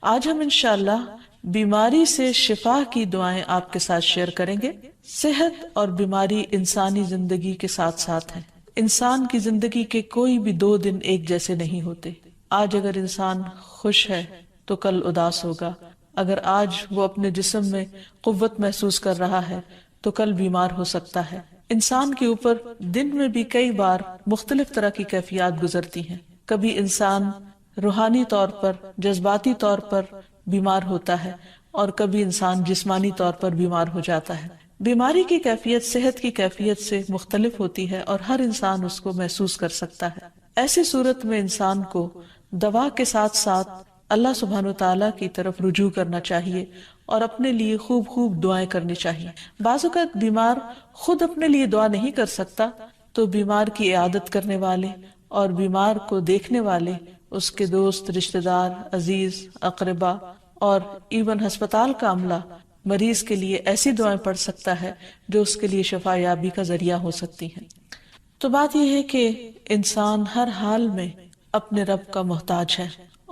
آج ہم انشاءاللہ بیماری سے شفا کی دعائیں آپ کے ساتھ شیئر کریں گے۔ صحت اور بیماری انسانی زندگی کے ساتھ ساتھ ہیں۔ انسان کی زندگی کے کوئی بھی 2 دن ایک جیسے نہیں ہوتے۔ آج اگر انسان خوش ہے تو کل اداس ہوگا، اگر آج وہ اپنے جسم میں قوت محسوس کر رہا ہے تو کل بیمار ہو سکتا ہے۔ انسان کے اوپر دن میں بھی کئی بار مختلف طرح کی کیفیات گزرتی ہیں۔ کبھی انسان روحانی طور پر، جذباتی طور پر بیمار ہوتا ہے اور کبھی انسان جسمانی طور پر بیمار ہو جاتا ہے۔ بیماری کی کیفیت صحت کی کیفیت سے مختلف ہوتی ہے اور ہر انسان اس کو محسوس کر سکتا ہے۔ ایسی صورت میں انسان کو دوا کے ساتھ ساتھ اللہ سبحانہ وتعالیٰ کی طرف رجوع کرنا چاہیے اور اپنے لیے خوب خوب دعائیں کرنی چاہیے۔ بعض اوقات بیمار خود اپنے لیے دعا نہیں کر سکتا تو بیمار کی عیادت کرنے والے اور بیمار کو دیکھنے والے، اس کے دوست، رشتہ دار، عزیز، اقربا اور ایون ہسپتال کا عملہ مریض کے لیے ایسی دعائیں پڑھ سکتا ہے جو اس کے لیے شفا یابی کا ذریعہ ہو سکتی ہیں۔ تو بات یہ ہے کہ انسان ہر حال میں اپنے رب کا محتاج ہے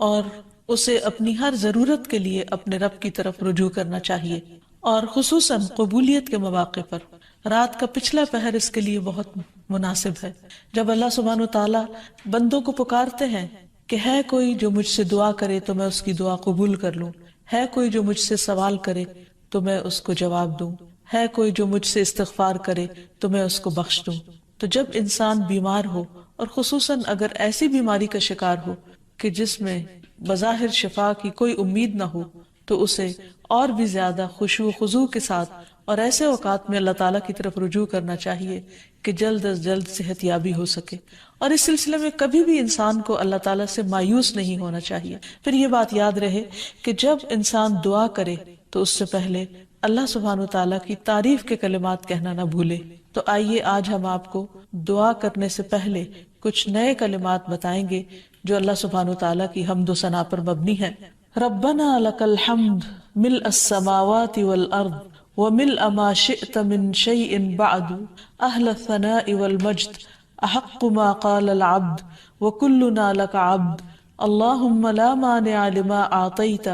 اور اسے اپنی ہر ضرورت کے لیے اپنے رب کی طرف رجوع کرنا چاہیے، اور خصوصاً قبولیت کے مواقع پر۔ رات کا پچھلا پہر اس کے لیے بہت مناسب ہے، جب اللہ سبحانہ وتعالیٰ بندوں کو پکارتے ہیں کہ ہے کوئی جو مجھ سے دعا کرے تو میں اس کی دعا قبول کر لوں، ہے کوئی جو مجھ سے سوال کرے تو میں اس کو جواب دوں، ہے کوئی جو مجھ سے استغفار کرے تو میں اس کو بخش دوں۔ تو جب انسان بیمار ہو اور خصوصاً اگر ایسی بیماری کا شکار ہو کہ جس میں بظاہر شفا کی کوئی امید نہ ہو، تو اسے اور بھی زیادہ خشوع و خضوع کے ساتھ اور ایسے اوقات میں اللہ تعالیٰ کی طرف رجوع کرنا چاہیے کہ جلد از جلد صحت یابی ہو سکے۔ اور اس سلسلے میں کبھی بھی انسان کو اللہ تعالیٰ سے مایوس نہیں ہونا چاہیے۔ پھر یہ بات یاد رہے کہ جب انسان دعا کرے تو اس سے پہلے اللہ سبحانہ وتعالیٰ کی تعریف کے کلمات کہنا نہ بھولے۔ تو آئیے آج ہم آپ کو دعا کرنے سے پہلے کچھ نئے کلمات بتائیں گے جو اللہ سبحانہ وتعالیٰ کی حمد و ثنا پر مبنی ہے۔ ربنا لک الحمد ملء السماوات والارض وملء ما شئت من شيء بعد اهل الثناء والمجد احق ما قال العبد وكلنا لك عبد اللهم لا مانع لما اعطيت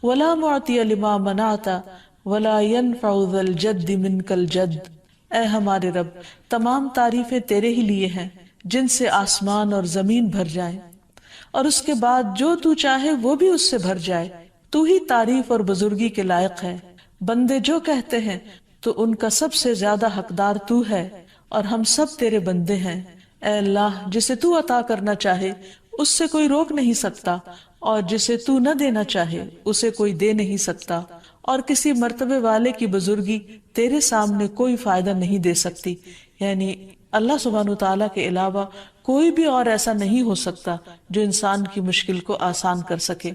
ولا معطي لما منعت ولا ينفع ذا الجد منك الجد۔ اے ہمارے رب، تمام تعریفیں تیرے ہی لیے ہیں جن سے آسمان اور زمین بھر جائیں، اور اس کے بعد جو تو چاہے وہ بھی اس سے بھر جائے۔ تو ہی تعریف اور بزرگی کے لائق ہے۔ بندے جو کہتے ہیں تو ان کا سب سے زیادہ حقدار تو ہے، اور ہم سب تیرے بندے ہیں۔ اے اللہ، جسے تو عطا کرنا چاہے اس سے کوئی روک نہیں سکتا، اور جسے تو نہ دینا چاہے اسے کوئی دے نہیں سکتا، اور کسی مرتبے والے کی بزرگی تیرے سامنے کوئی فائدہ نہیں دے سکتی۔ یعنی اللہ سبحانہ وتعالیٰ کے علاوہ کوئی بھی اور ایسا نہیں ہو سکتا جو انسان کی مشکل کو آسان کر سکے۔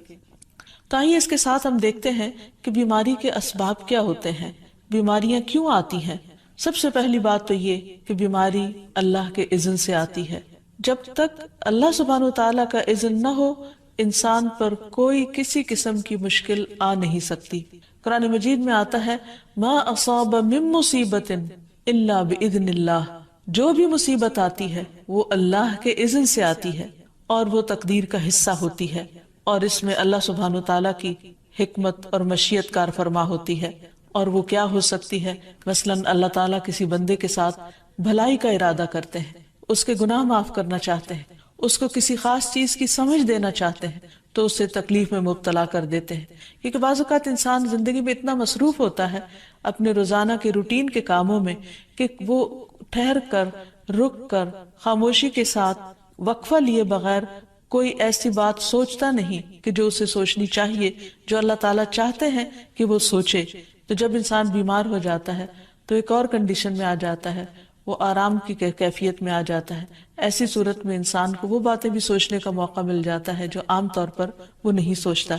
تو آئیے اس کے ساتھ ہم دیکھتے ہیں کہ بیماری کے اسباب کیا ہوتے ہیں، بیماریاں کیوں آتی ہیں۔ سب سے پہلی بات تو یہ کہ بیماری اللہ کے اذن سے آتی ہے۔ جب تک اللہ سبحانہ وتعالیٰ کا اذن نہ ہو، انسان پر کوئی کسی قسم کی مشکل آ نہیں سکتی۔ قرآن مجید میں آتا ہے ما اصاب من مصیبت الا باذن اللہ، جو بھی مصیبت آتی ہے وہ اللہ کے اذن سے آتی ہے اور وہ تقدیر کا حصہ ہوتی ہے، اور اس میں اللہ سبحانہ وتعالیٰ کی حکمت اور مشیت کار فرما ہوتی ہے۔ اور وہ کیا ہو سکتی ہے؟ مثلاً اللہ تعالیٰ کسی بندے کے ساتھ بھلائی کا ارادہ کرتے ہیں، اس کے گناہ معاف کرنا چاہتے ہیں، اس کو کسی خاص چیز کی سمجھ دینا چاہتے ہیں تو اسے تکلیف میں مبتلا کر دیتے ہیں۔ کیونکہ بعض اوقات انسان زندگی میں اتنا مصروف ہوتا ہے اپنے روزانہ کے روٹین کے کاموں میں کہ وہ ٹھہر کر، رک کر، خاموشی کے ساتھ وقفہ لیے بغیر کوئی ایسی بات سوچتا نہیں کہ جو اسے سوچنی چاہیے، جو اللہ تعالیٰ چاہتے ہیں کہ وہ سوچے۔ تو جب انسان بیمار ہو جاتا ہے تو ایک اور کنڈیشن میں آ جاتا ہے، وہ آرام کی کیفیت میں آ جاتا ہے۔ ایسی صورت میں انسان کو وہ باتیں بھی سوچنے کا موقع مل جاتا ہے جو عام طور پر وہ نہیں سوچتا۔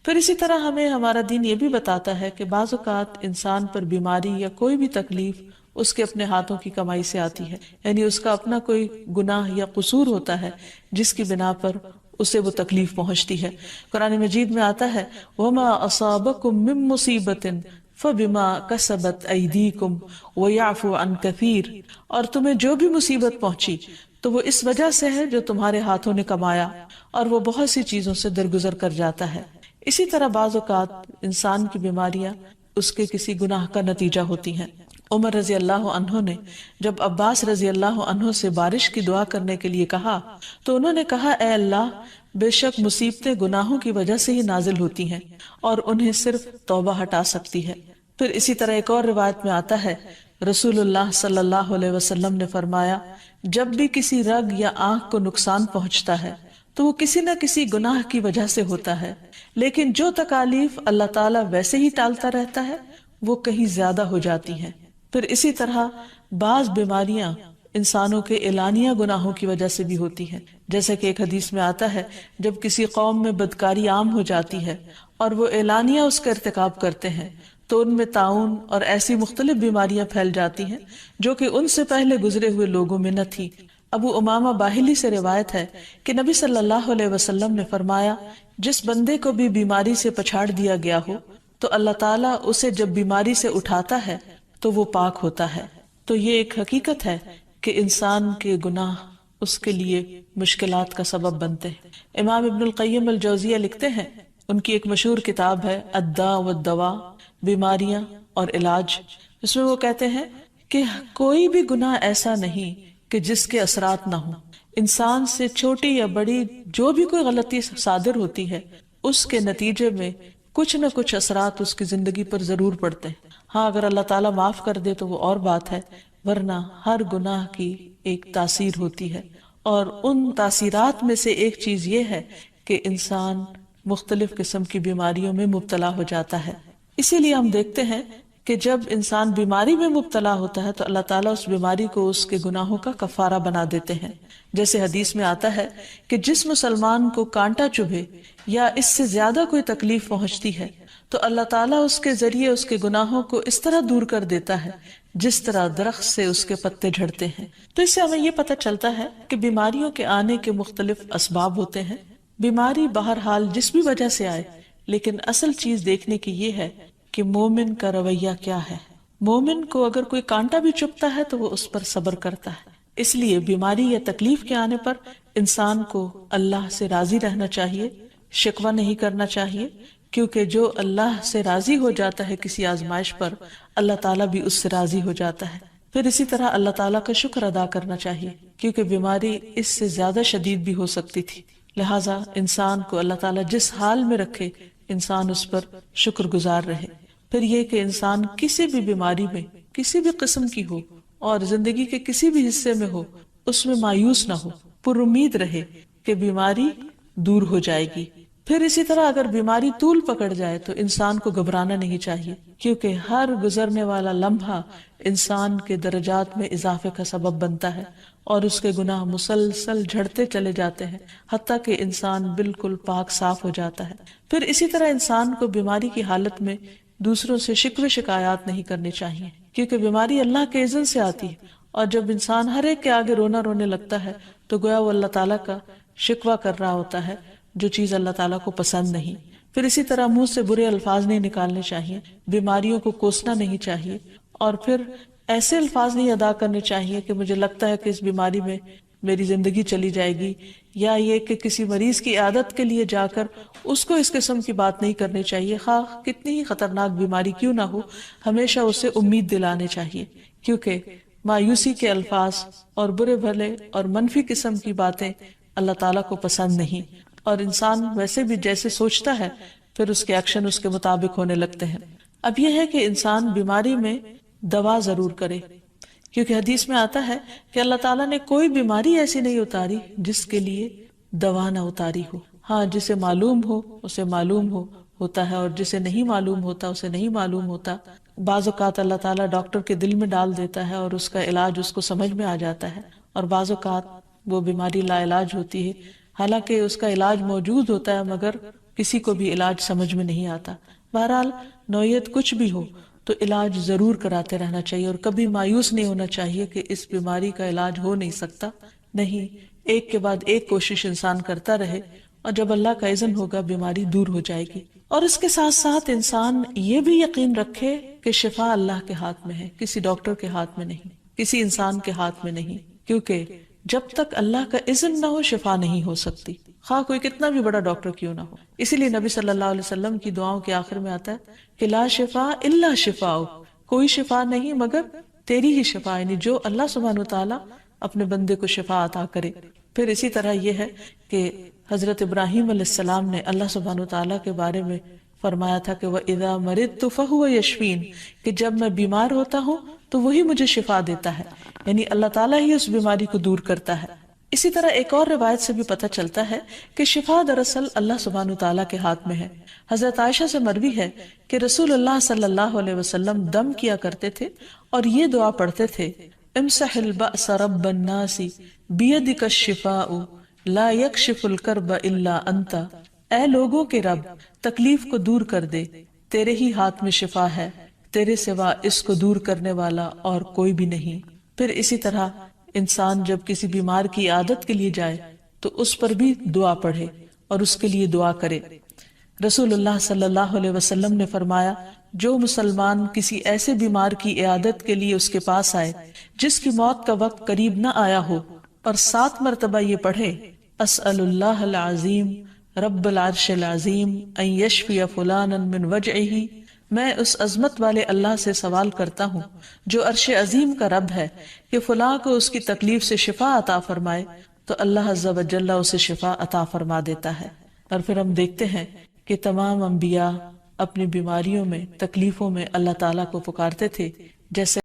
پھر اسی طرح ہمیں ہمارا دین یہ بھی بتاتا ہے کہ بعض اوقات انسان پر بیماری یا کوئی بھی تکلیف اس کے اپنے ہاتھوں کی کمائی سے آتی ہے، یعنی اس کا اپنا کوئی گناہ یا قصور ہوتا ہے جس کی بنا پر اسے وہ تکلیف پہنچتی ہے۔ قرآن مجید میں آتا ہے وَمَا أَصَابَكُم مِّن مُّصِيبَةٍ فَبِمَا كَسَبَتْ أَيْدِيكُمْ وَيَعْفُو عَن كَثِيرٍ، اور تمہیں جو بھی مصیبت پہنچی تو وہ اس وجہ سے ہے جو تمہارے ہاتھوں نے کمایا، اور وہ بہت سی چیزوں سے درگزر کر جاتا ہے۔ اسی طرح بعض اوقات انسان کی بیماریاں اس کے کسی گناہ کا نتیجہ ہوتی ہیں۔ عمر رضی اللہ عنہ نے جب عباس رضی اللہ عنہ سے بارش کی دعا کرنے کے لیے کہا تو انہوں نے کہا، اے اللہ، بے شک مصیبتیں گناہوں کی وجہ سے ہی نازل ہوتی ہیں اور انہیں صرف توبہ ہٹا سکتی ہے۔ پھر اسی طرح ایک اور روایت میں آتا ہے، رسول اللہ صلی اللہ علیہ وسلم نے فرمایا، جب بھی کسی رگ یا آنکھ کو نقصان پہنچتا ہے تو وہ کسی نہ کسی گناہ کی وجہ سے ہوتا ہے، لیکن جو تکالیف اللہ تعالیٰ ویسے ہی ٹالتا رہتا ہے وہ کہیں زیادہ ہو جاتی ہیں۔ پھر اسی طرح بعض بیماریاں انسانوں کے اعلانیہ گناہوں کی وجہ سے بھی ہوتی ہیں، جیسے کہ ایک حدیث میں آتا ہے، جب کسی قوم میں بدکاری عام ہو جاتی ہے اور وہ اعلانیہ اس کا ارتکاب کرتے ہیں تو ان میں طاعون اور ایسی مختلف بیماریاں پھیل جاتی ہیں جو کہ ان سے پہلے گزرے ہوئے لوگوں میں نہ تھی۔ ابو امامہ باہلی سے روایت ہے کہ نبی صلی اللہ علیہ وسلم نے فرمایا، جس بندے کو بھی بیماری سے پچھاڑ دیا گیا ہو تو اللہ تعالیٰ اسے جب بیماری سے اٹھاتا ہے تو وہ پاک ہوتا ہے۔ تو یہ ایک حقیقت ہے کہ انسان کے گناہ اس کے لیے مشکلات کا سبب بنتے ہیں۔ امام ابن القیم الجوزیہ لکھتے ہیں، ان کی ایک مشہور کتاب ہے الداء والدواء، بیماریاں اور علاج، اس میں وہ کہتے ہیں کہ کوئی بھی گناہ ایسا نہیں کہ جس کے اثرات نہ ہوں۔ انسان سے چھوٹی یا بڑی جو بھی کوئی غلطی صادر ہوتی ہے اس کے نتیجے میں کچھ نہ کچھ اثرات اس کی زندگی پر ضرور پڑتے ہیں۔ ہاں اگر اللہ تعالیٰ معاف کر دے تو وہ اور بات ہے، ورنہ ہر گناہ کی ایک تاثیر ہوتی ہے، اور ان تاثیرات میں سے ایک چیز یہ ہے کہ انسان مختلف قسم کی بیماریوں میں مبتلا ہو جاتا ہے۔ اسی لیے ہم دیکھتے ہیں کہ جب انسان بیماری میں مبتلا ہوتا ہے تو اللہ تعالیٰ اس بیماری کو اس کے گناہوں کا کفارہ بنا دیتے ہیں۔ جیسے حدیث میں آتا ہے کہ جس مسلمان کو کانٹا چبھے یا اس سے زیادہ کوئی تکلیف پہنچتی ہے تو اللہ تعالیٰ اس کے ذریعے اس کے گناہوں کو اس طرح دور کر دیتا ہے جس طرح درخت سے اس کے پتے جھڑتے ہیں۔ تو اس سے ہمیں یہ پتہ چلتا ہے کہ بیماریوں کے آنے کے مختلف اسباب ہوتے ہیں۔ بیماری بہرحال جس بھی وجہ سے آئے، لیکن اصل چیز دیکھنے کی یہ ہے کہ مومن کا رویہ کیا ہے۔ مومن کو اگر کوئی کانٹا بھی چبھتا ہے تو وہ اس پر صبر کرتا ہے۔ اس لیے بیماری یا تکلیف کے آنے پر انسان کو اللہ سے راضی رہنا چاہیے، شکوہ نہیں کرنا چاہیے، کیونکہ جو اللہ سے راضی ہو جاتا ہے کسی آزمائش پر، اللہ تعالیٰ بھی اس سے راضی ہو جاتا ہے۔ پھر اسی طرح اللہ تعالیٰ کا شکر ادا کرنا چاہیے، کیونکہ بیماری اس سے زیادہ شدید بھی ہو سکتی تھی، لہٰذا انسان کو اللہ تعالیٰ جس حال میں رکھے انسان اس پر شکر گزار رہے۔ پھر یہ کہ انسان کسی بھی بیماری میں کسی بھی قسم کی ہو اور زندگی کے کسی بھی حصے میں ہو، اس میں مایوس نہ ہو، پر امید رہے کہ بیماری دور ہو جائے گی۔ پھر اسی طرح اگر بیماری طول پکڑ جائے تو انسان کو گھبرانا نہیں چاہیے، کیونکہ ہر گزرنے والا لمحہ انسان کے درجات میں اضافے کا سبب بنتا ہے اور اس کے گناہ مسلسل جھڑتے چلے جاتے ہیں حتیٰ کہ انسان بالکل پاک صاف ہو جاتا ہے۔ پھر اسی طرح انسان کو بیماری کی حالت میں دوسروں سے شکوے شکایات نہیں کرنے چاہیے، کیونکہ بیماری اللہ کے اذن سے آتی ہے، اور جب انسان ہر ایک کے آگے رونے لگتا ہے تو گویا وہ اللہ تعالیٰ کا شکوہ کر رہا ہوتا ہے، جو چیز اللہ تعالیٰ کو پسند نہیں۔ پھر اسی طرح منہ سے برے الفاظ نہیں نکالنے چاہیے، بیماریوں کو کوسنا نہیں چاہیے، اور پھر ایسے الفاظ نہیں ادا کرنے چاہیے کہ مجھے لگتا ہے کہ اس بیماری میں میری زندگی چلی جائے گی، یا یہ کہ کسی مریض کی عیادت کے لیے جا کر اس کو اس قسم کی بات نہیں کرنی چاہیے، خواہ کتنی ہی خطرناک بیماری کیوں نہ ہو، ہمیشہ اسے امید دلانے چاہیے، کیونکہ مایوسی کے الفاظ اور برے بھلے اور منفی قسم کی باتیں اللہ تعالیٰ کو پسند نہیں، اور انسان ویسے بھی جیسے سوچتا ہے پھر اس کے ایکشن اس کے مطابق ہونے لگتے ہیں۔ اب یہ ہے کہ انسان بیماری میں دوا ضرور کرے، کیونکہ حدیث میں آتا ہے کہ اللہ تعالیٰ نے کوئی بیماری ایسی نہیں اتاری جس کے لیے دوا نہ اتاری ہو۔ ہاں جسے معلوم ہو اسے معلوم ہوتا ہے، اور جسے نہیں معلوم ہوتا اسے نہیں معلوم ہوتا۔ بعض اوقات اللہ تعالیٰ ڈاکٹر کے دل میں ڈال دیتا ہے اور اس کا علاج اس کو سمجھ میں آ جاتا ہے، اور بعض اوقات وہ بیماری لا علاج ہوتی ہے، حالانکہ اس کا علاج موجود ہوتا ہے مگر کسی کو بھی علاج سمجھ میں نہیں آتا۔ بہرحال نوعیت کچھ بھی ہو تو علاج ضرور کراتے رہنا چاہیے، اور کبھی مایوس نہیں ہونا چاہیے کہ اس بیماری کا علاج ہو نہیں سکتا، نہیں، ایک کے بعد ایک کوشش انسان کرتا رہے، اور جب اللہ کا اذن ہوگا بیماری دور ہو جائے گی۔ اور اس کے ساتھ ساتھ انسان یہ بھی یقین رکھے کہ شفا اللہ کے ہاتھ میں ہے، کسی ڈاکٹر کے ہاتھ میں نہیں، کسی انسان کے ہاتھ میں نہیں، کیونکہ جب تک اللہ کا اذن نہ ہو شفا نہیں ہو سکتی۔ خواہ کوئی کتنا بھی بڑا ڈاکٹر کیوں نہ ہو. اسی لیے نبی صلی اللہ علیہ وسلم کی دعاؤں کے آخر میں آتا ہے کہ لا شفا الا شفا، کوئی شفا نہیں مگر تیری ہی شفا، یعنی جو اللہ سبحانہ وتعالی اپنے بندے کو شفا عطا کرے. پھر اسی طرح یہ ہے کہ حضرت ابراہیم علیہ السلام نے اللہ سبحانہ وتعالی کے بارے میں فرمایا تھا کہ وَإِذَا مَرِضْتُ فَهُوَ يَشْفِينِ، کہ جب میں بیمار ہوتا ہوں تو وہی مجھے شفا دیتا ہے، یعنی اللہ تعالیٰ ہی اس بیماری کو دور کرتا ہے. اسی طرح ایک اور روایت سے بھی پتہ چلتا ہے کہ شفا دراصل اللہ سبحانہ وتعالیٰ کے ہاتھ میں ہے. حضرت عائشہ سے مروی ہے کہ رسول اللہ صلی اللہ علیہ وسلم دم کیا کرتے تھے اور یہ دعا پڑھتے تھے امسح البأس رب الناس بیدک الشفاء لا یکشف الکرب الا انت، اے لوگوں کے رب تکلیف کو دور کر دے، تیرے ہی ہاتھ میں شفا ہے، تیرے سوا اس کو دور کرنے والا اور کوئی بھی نہیں. پھر اسی طرح انسان جب کسی بیمار کی عادت کے لیے جائے تو اس پر بھی دعا پڑھے اور اس کے لیے دعا کرے. رسول اللہ صلی اللہ علیہ وسلم نے فرمایا جو مسلمان کسی ایسے بیمار کی عیادت کے لیے اس کے پاس آئے جس کی موت کا وقت قریب نہ آیا ہو اور 7 مرتبہ یہ پڑھے اسأل اللہ العظیم رب العرش العظیم ان یشفی فلانا من وجعہ، میں اس عظمت والے اللہ سے سوال کرتا ہوں جو عرش عظیم کا رب ہے کہ فلاں کو اس کی تکلیف سے شفا عطا فرمائے، تو اللہ عز و جل اسے شفا عطا فرما دیتا ہے. اور پھر ہم دیکھتے ہیں کہ تمام انبیاء اپنی بیماریوں میں تکلیفوں میں اللہ تعالیٰ کو پکارتے تھے، جیسے